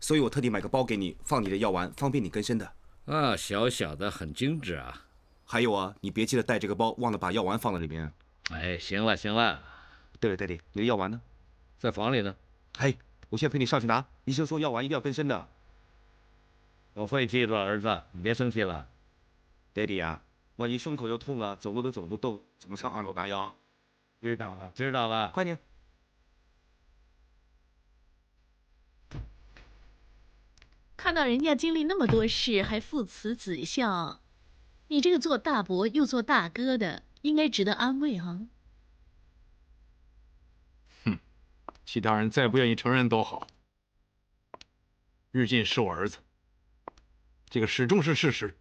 所以我特地买个包给你，放你的药丸，方便你更生的。啊，小小的很精致啊。还有啊，你别记得带这个包，忘了把药丸放在里面。哎，行了行了。对了，爹地，你的药丸呢？在房里呢。嘿，我现在陪你上去拿。医生说药丸一定要更生的。我会记住，儿子，你别生气了。爹地啊，万一胸口又痛了，走路都走不动，怎么上2楼拿药？知道了，知道了。快点。看到人家经历那么多事，还父慈子孝，你这个做大伯又做大哥的，应该值得安慰哈。哼，其他人再不愿意承认都好。日进是我儿子，这个始终是事实。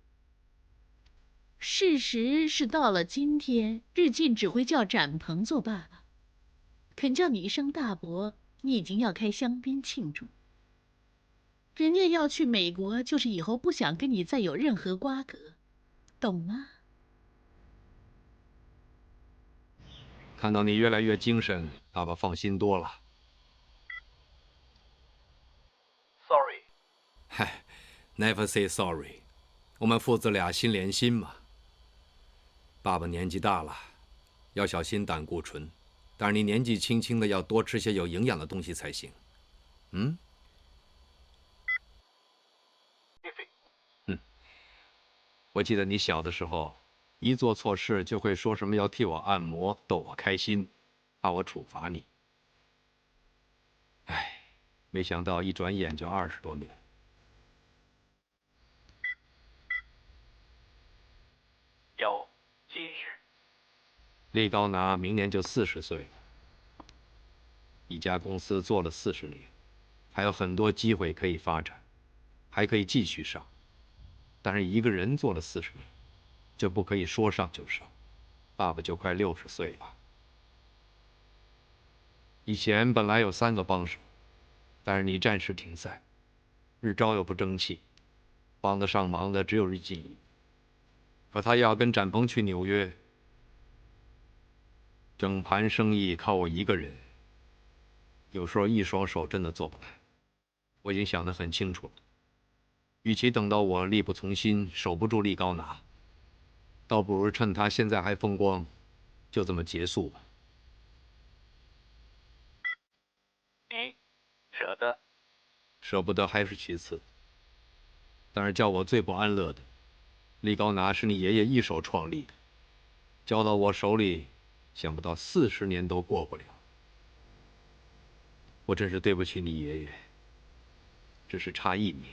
事实是到了今天，日进只会叫展鹏做爸爸，肯叫你一声大伯，你已经要开香槟庆祝。人家要去美国，就是以后不想跟你再有任何瓜葛，懂吗？看到你越来越精神，爸爸放心多了。Sorry。嗨 ，Never say sorry。我们父子俩心连心嘛。爸爸年纪大了，要小心胆固醇，但是你年纪轻轻的要多吃些有营养的东西才行。嗯。我记得你小的时候，一做错事就会说什么要替我按摩，逗我开心，怕我处罚你。唉，没想到一转眼就20多年。有今日。厉高拿明年就40岁了，一家公司做了40年，还有很多机会可以发展，还可以继续上。但是一个人做了40年，就不可以说上就上。爸爸就快60岁了。以前本来有3个帮手，但是你暂时停赛，日昭又不争气，帮得上忙的只有日进。可他要跟展鹏去纽约，整盘生意靠我一个人，有时候一双手真的做不来。我已经想得很清楚了。与其等到我力不从心，守不住力高拿，倒不如趁他现在还风光，就这么结束吧。你舍得？舍不得还是其次，但是叫我最不安乐的，力高拿是你爷爷一手创立的，交到我手里，想不到40年都过不了。我真是对不起你爷爷，只是差1年。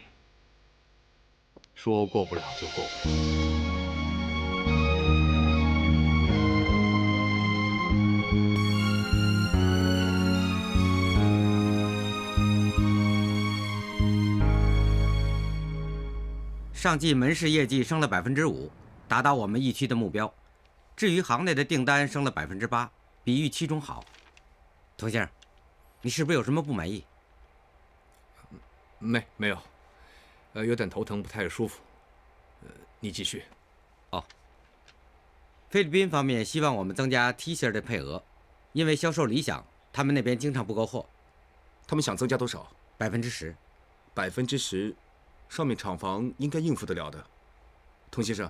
说过不了就过不了。上季门市业绩升了5%，达到我们预期的目标。至于行内的订单升了8%，比预期中好。童先生，你是不是有什么不满意？没有，有点头疼，不太舒服。你继续。哦，菲律宾方面希望我们增加 T 恤的配额，因为销售理想，他们那边经常不够货。他们想增加多少？10%。10%，上面厂房应该应付得了的。童先生，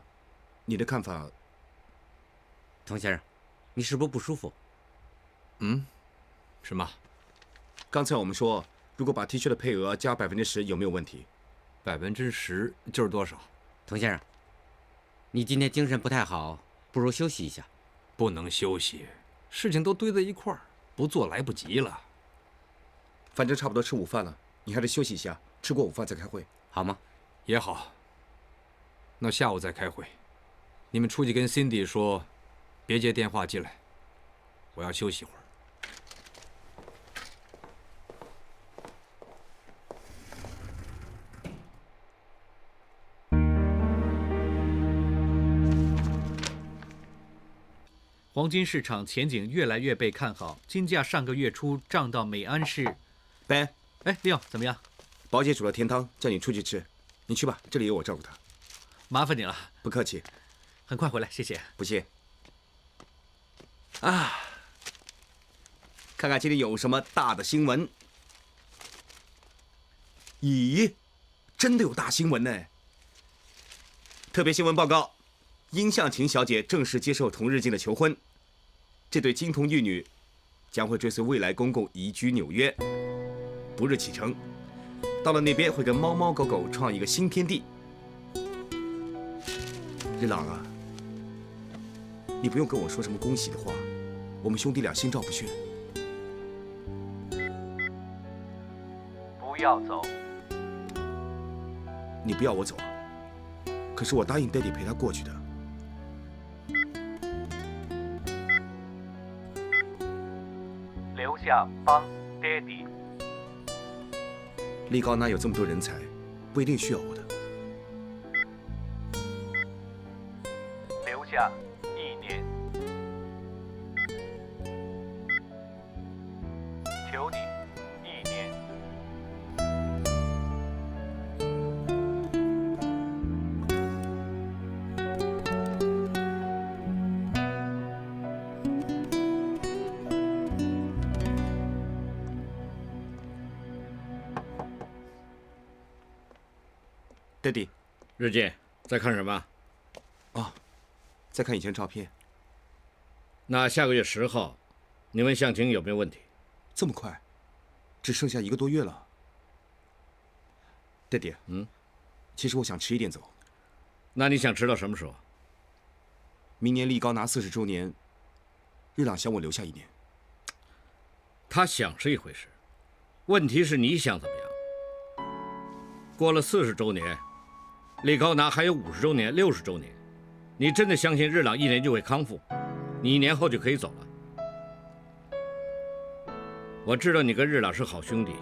你的看法？童先生，你是不是不舒服？什么？刚才我们说，如果把 T 恤的配额加10%，有没有问题？10%就是多少？童先生，你今天精神不太好，不如休息一下。不能休息，事情都堆在一块儿，不做来不及了。反正差不多吃午饭了，你还是休息一下，吃过午饭再开会，好吗？也好。那下午再开会。你们出去跟 Cindy 说，别接电话进来，我要休息一会儿。黄金市场前景越来越被看好，金价上个月初涨到每安士。Ben，哎，利奥怎么样？宝姐煮了甜汤，叫你出去吃，你去吧，这里有我照顾她。麻烦你了。不客气。很快回来，谢谢。不谢。啊，看看今天有什么大的新闻。咦，真的有大新闻呢！特别新闻报告：殷向晴小姐正式接受童日静的求婚。这对金童玉女将会追随未来公公移居纽约，不日启程。到了那边会跟猫猫狗狗创一个新天地。日朗啊，你不用跟我说什么恭喜的话，我们兄弟俩心照不宣。不要走。你不要我走啊？可是我答应爹地陪他过去的。留下帮爹地。力高哪有这么多人才，不一定需要我的。留下1年。求你1年。爹地，日进，在看什么？再看以前照片，那下个月10号，你问向晴有没有问题？这么快，只剩下1个多月了。爹地，其实我想迟一点走。那你想迟到什么时候？明年力高拿40周年，日朗想我留下1年。他想是一回事，问题是你想怎么样？过了40周年，力高拿还有50周年、60周年，你真的相信日朗1年就会康复？你1年后就可以走了？我知道你跟日朗是好兄弟，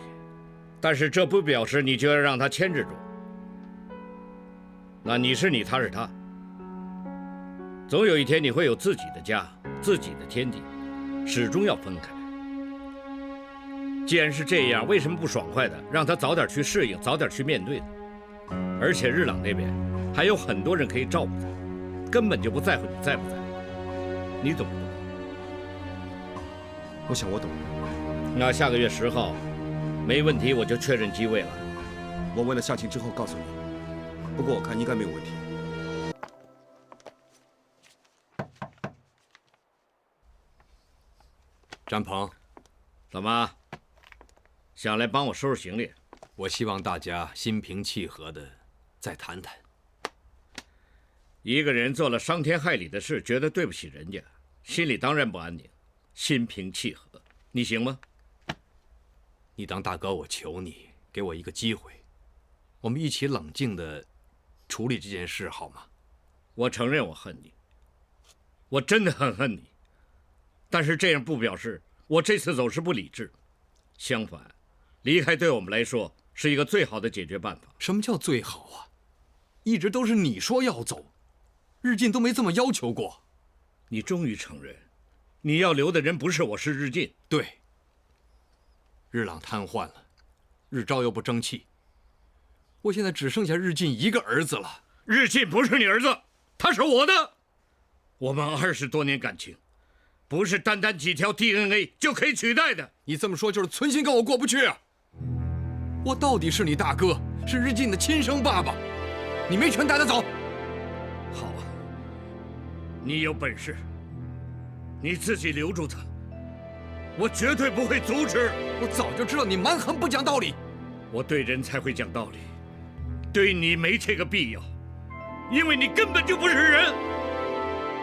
但是这不表示你就要让他牵制住。那你是你，他是他，总有一天你会有自己的家、自己的天地，始终要分开。既然是这样，为什么不爽快的让他早点去适应，早点去面对呢？而且日朗那边还有很多人可以照顾他，根本就不在乎你在不在。你懂不懂？我想我懂。那下个月10号，没问题，我就确认机位了。我问了向晴之后告诉你，不过我看应该没有问题。詹鹏，怎么想来帮我收拾行李？我希望大家心平气和的再谈谈。一个人做了伤天害理的事，觉得对不起人家，心里当然不安宁。心平气和，你行吗？你当大哥，我求你给我一个机会，我们一起冷静的处理这件事好吗？我承认我恨你，我真的很恨你，但是这样不表示我这次走是不理智，相反，离开对我们来说是一个最好的解决办法。什么叫最好啊？一直都是你说要走，日进都没这么要求过。你终于承认，你要留的人不是我，是日进。对，日朗瘫痪了，日照又不争气，我现在只剩下日进一个儿子了。日进不是你儿子，他是我的。我们20多年感情，不是单单几条 DNA 就可以取代的。你这么说就是存心跟我过不去啊！我到底是你大哥，是日进的亲生爸爸，你没权带他走。好啊，你有本事，你自己留住他，我绝对不会阻止。我早就知道你蛮横不讲道理。我对人才会讲道理，对你没这个必要，因为你根本就不是人。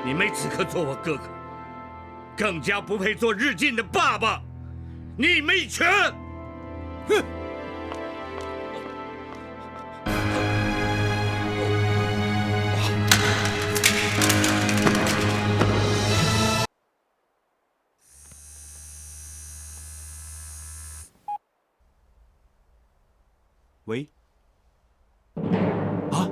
你没资格做我哥哥，更加不配做日进的爸爸。你没权！哼！喂？啊？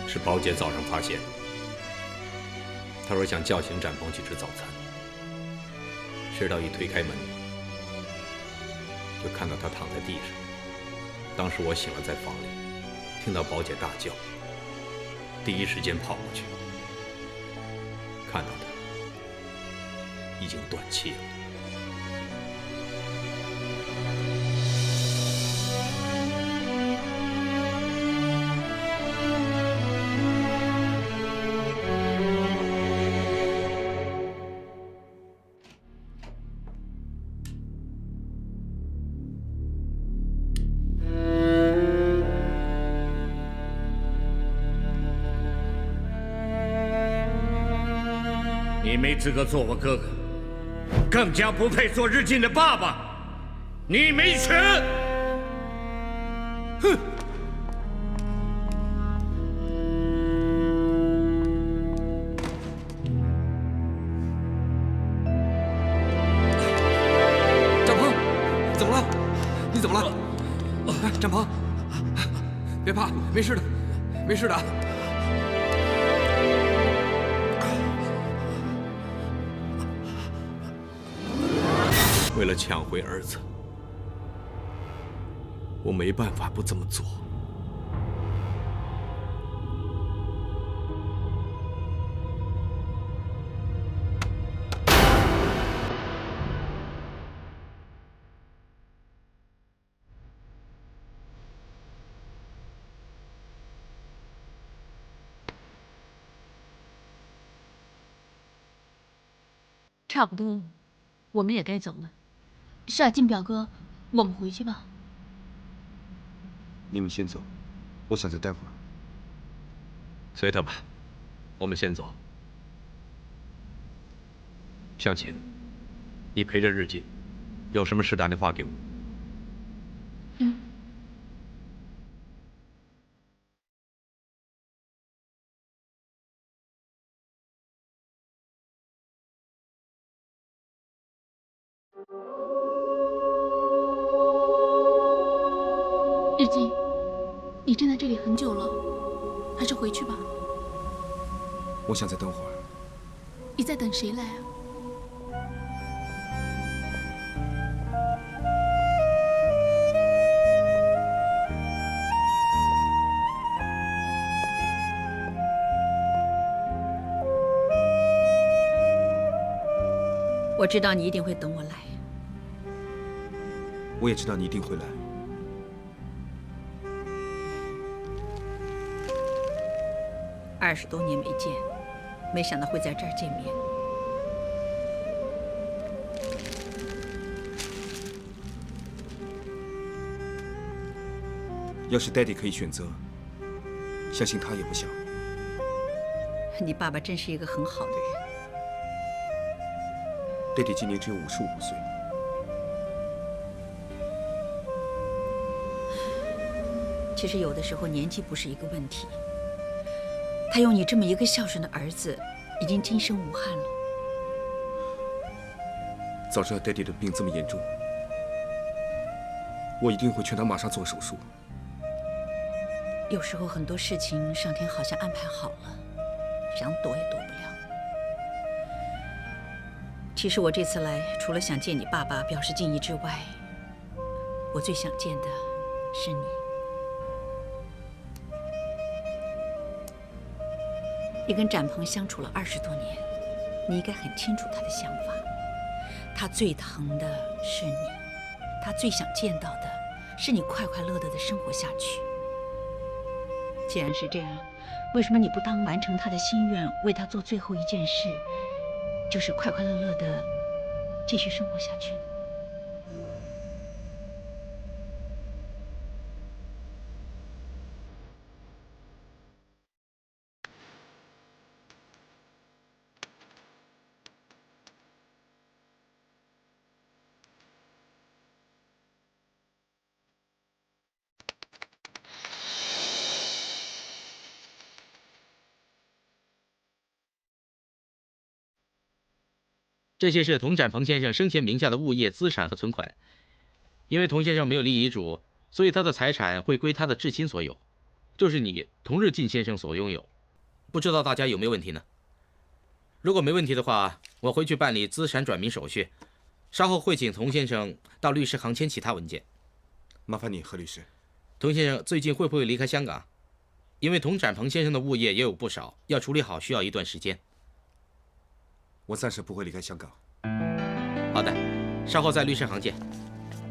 是宝姐早上发现的。她说想叫醒展鹏去吃早餐，谁知道一推开门，就看到他躺在地上。当时我醒了，在房里，听到宝姐大叫，第一时间跑过去，看到他已经断气了。你没资格做我哥哥，更加不配做日进的爸爸。你没权！哼！展鹏，怎么了？你怎么了？哎，展鹏，别怕，没事的，没事的。为了抢回儿子，我没办法不这么做。差不多，我们也该走了。是啊，静表哥，我们回去吧。你们先走，我想再待会儿。随他吧，我们先走。向琴，你陪着日进，有什么事打电话给我。嗯。日进，你站在这里很久了，还是回去吧。我想再等会儿。你在等谁来啊？我知道你一定会等我来。我也知道你一定会来。20多年没见，没想到会在这儿见面。要是 Daddy 可以选择，相信他也不想。你爸爸真是一个很好的人。Daddy 今年只有55岁。其实有的时候年纪不是一个问题。他有你这么一个孝顺的儿子，已经今生无憾了。早知道 Daddy 的病这么严重，我一定会劝他马上做手术。有时候很多事情上天好像安排好了，想躲也躲不了。其实我这次来，除了想见你爸爸表示敬意之外，我最想见的是你。你跟展鹏相处了20多年，你应该很清楚他的想法。他最疼的是你，他最想见到的是你快快乐乐的生活下去。既然是这样，为什么你不当完成他的心愿，为他做最后一件事，就是快快乐乐的继续生活下去呢？这些是童展鹏先生生前名下的物业资产和存款。因为童先生没有立遗嘱，所以他的财产会归他的至亲所有。就是你童日进先生所拥有。不知道大家有没有问题呢？如果没问题的话，我回去办理资产转名手续，稍后会请童先生到律师行签其他文件。麻烦你，何律师。童先生最近会不会离开香港？因为童展鹏先生的物业也有不少，要处理好需要一段时间。我暂时不会离开香港。好的，稍后在律师行见。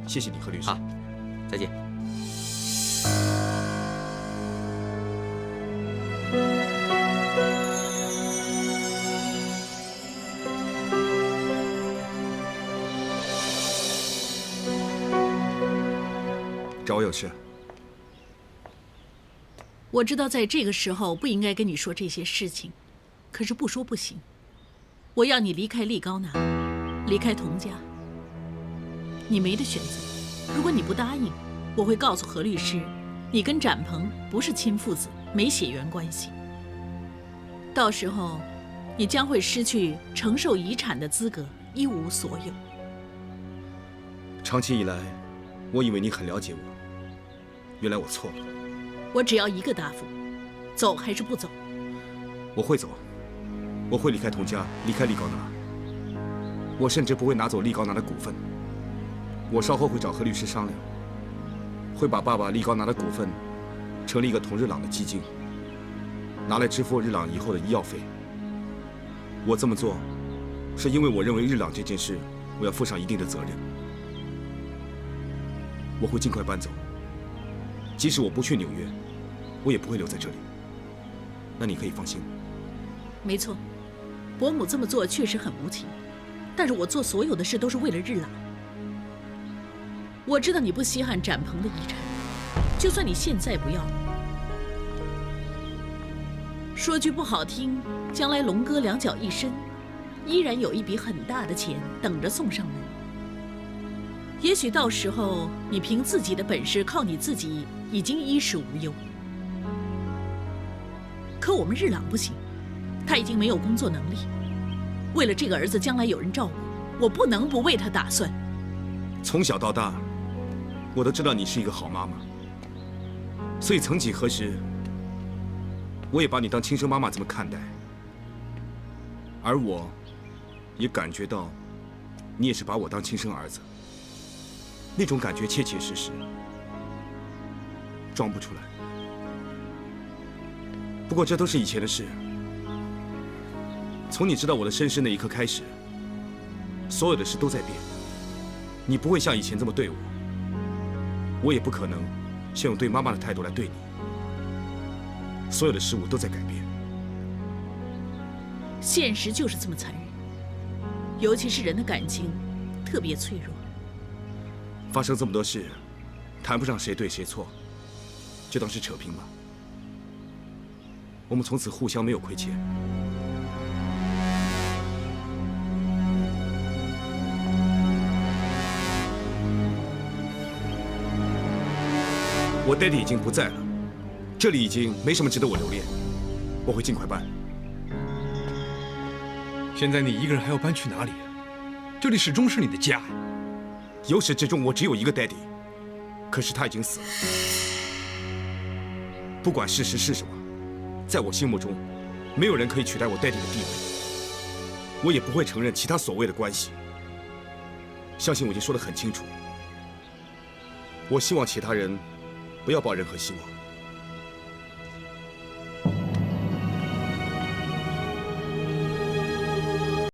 谢谢你，何律师。好，再见。找我有事？我知道在这个时候不应该跟你说这些事情，可是不说不行。我要你离开利高拿，离开童家。你没得选择。如果你不答应，我会告诉何律师，你跟展鹏不是亲父子，没血缘关系。到时候，你将会失去承受遗产的资格，一无所有。长期以来，我以为你很了解我，原来我错了。我只要一个答复：走还是不走？我会走，我会离开童家，离开利高拿。我甚至不会拿走利高拿的股份。我稍后会找何律师商量，会把爸爸利高拿的股份成立一个童日朗的基金，拿来支付日朗以后的医药费。我这么做，是因为我认为日朗这件事，我要负上一定的责任。我会尽快搬走，即使我不去纽约，我也不会留在这里。那你可以放心。没错，伯母这么做确实很无情，但是我做所有的事都是为了日朗。我知道你不稀罕展鹏的遗产，就算你现在不要，说句不好听，将来龙哥两脚一伸，依然有一笔很大的钱等着送上门。也许到时候你凭自己的本事，靠你自己已经衣食无忧。可我们日朗不行，他已经没有工作能力。为了这个儿子将来有人照顾，我不能不为他打算。从小到大，我都知道你是一个好妈妈，所以曾几何时，我也把你当亲生妈妈这么看待。而我，也感觉到，你也是把我当亲生儿子。那种感觉切切实实，装不出来。不过这都是以前的事。从你知道我的身世那一刻开始，所有的事都在变。你不会像以前这么对我，我也不可能像用对妈妈的态度来对你。所有的事物都在改变。现实就是这么残忍，尤其是人的感情，特别脆弱。发生这么多事，谈不上谁对谁错，就当是扯平吧。我们从此互相没有亏欠。我爹地已经不在了，这里已经没什么值得我留恋，我会尽快搬。现在你一个人还要搬去哪里？这里始终是你的家。由始至终，我只有一个 daddy， 可是他已经死了。不管事实是什么，在我心目中，没有人可以取代我 daddy 的地位。我也不会承认其他所谓的关系。相信我已经说得很清楚。我希望其他人不要抱任何希望。